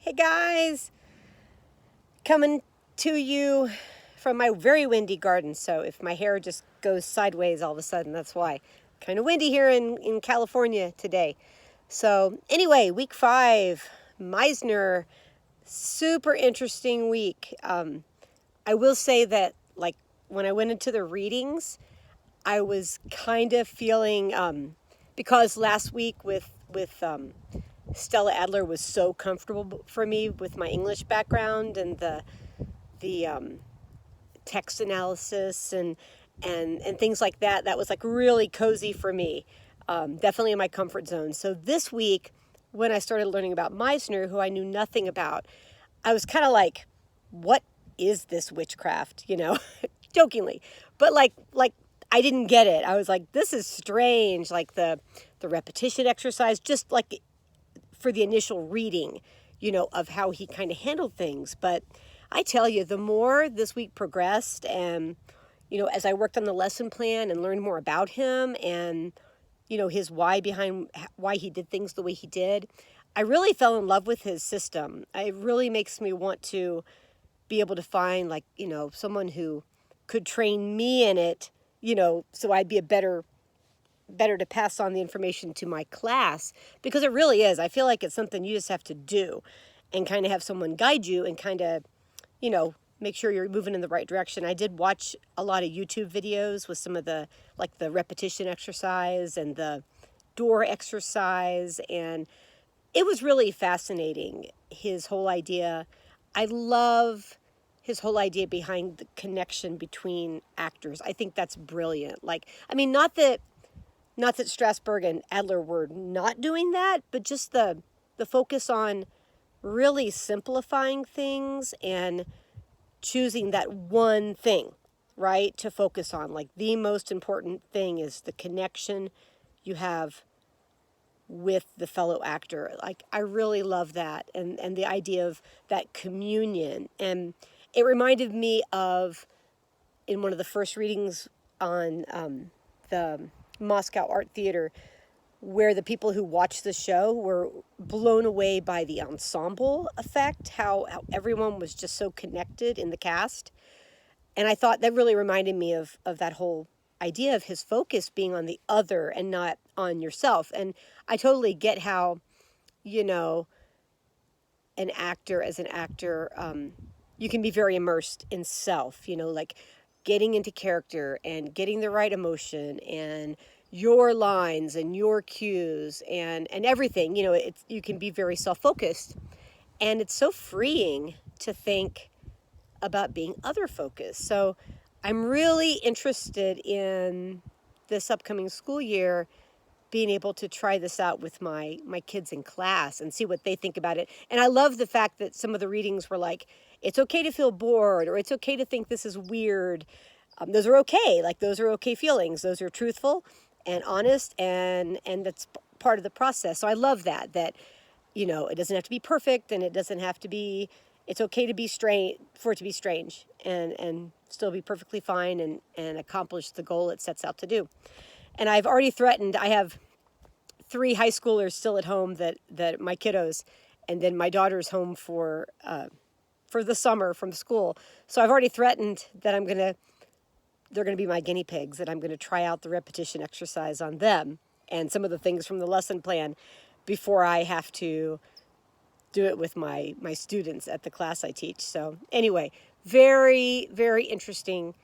Hey guys, coming to you from my very windy garden. So if my hair just goes sideways all of a sudden, that's why. Kind of windy here in California today. So anyway, week 5, Meisner, super interesting week. I will say that like when I went into the readings, I was kind of feeling, because last week with Stella Adler was so comfortable for me with my English background and the text analysis and things like that. That was like really cozy for me, definitely in my comfort zone. So this week, when I started learning about Meisner, who I knew nothing about, I was kind of like, "What is this witchcraft?" You know, jokingly, but like I didn't get it. I was like, "This is strange." Like the repetition exercise, just like for the initial reading, of how he kind of handled things. But I tell you, the more this week progressed and, as I worked on the lesson plan and learned more about him and, his why behind why he did things the way he did, I really fell in love with his system. It really makes me want to be able to find someone who could train me in it, so I'd be a better to pass on the information to my class, because it really is. I feel like it's something you just have to do and kind of have someone guide you and kind of, make sure you're moving in the right direction. I did watch a lot of YouTube videos with some of the repetition exercise and the door exercise, and it was really fascinating, his whole idea. I love his whole idea behind the connection between actors. I think that's brilliant. Not that Strasberg and Adler were not doing that, but just the focus on really simplifying things and choosing that one thing, right, to focus on. Like the most important thing is the connection you have with the fellow actor. Like I really love that, and the idea of that communion. And it reminded me of, in one of the first readings on the Moscow Art Theater, where the people who watched the show were blown away by the ensemble effect, how everyone was just so connected in the cast. And I thought that really reminded me of that whole idea of his focus being on the other and not on yourself. And I totally get how, an actor, you can be very immersed in self, like getting into character and getting the right emotion and your lines and your cues and everything. You can be very self-focused, and it's so freeing to think about being other focused. So I'm really interested in this upcoming school year being able to try this out with my kids in class and see what they think about it. And I love the fact that some of the readings were like, it's okay to feel bored, or it's okay to think this is weird. Those are okay. Like, those are okay feelings. Those are truthful and honest, and that's part of the process. So I love that it doesn't have to be perfect, and it doesn't have to be, it's okay to be strange, for it to be strange and still be perfectly fine and accomplish the goal it sets out to do. And I've already threatened, I have 3 high schoolers still at home that my kiddos, and then my daughter's home for the summer from school. So I've already threatened that they're going to be my guinea pigs, and I'm going to try out the repetition exercise on them and some of the things from the lesson plan before I have to do it with my students at the class I teach. So anyway, very, very interesting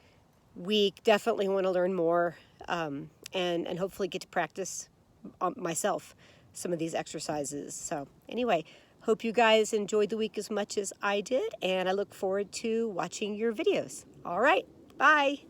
week. Definitely want to learn more, and hopefully get to practice myself some of these exercises. So anyway, hope you guys enjoyed the week as much as I did, and I look forward to watching your videos. All right, bye.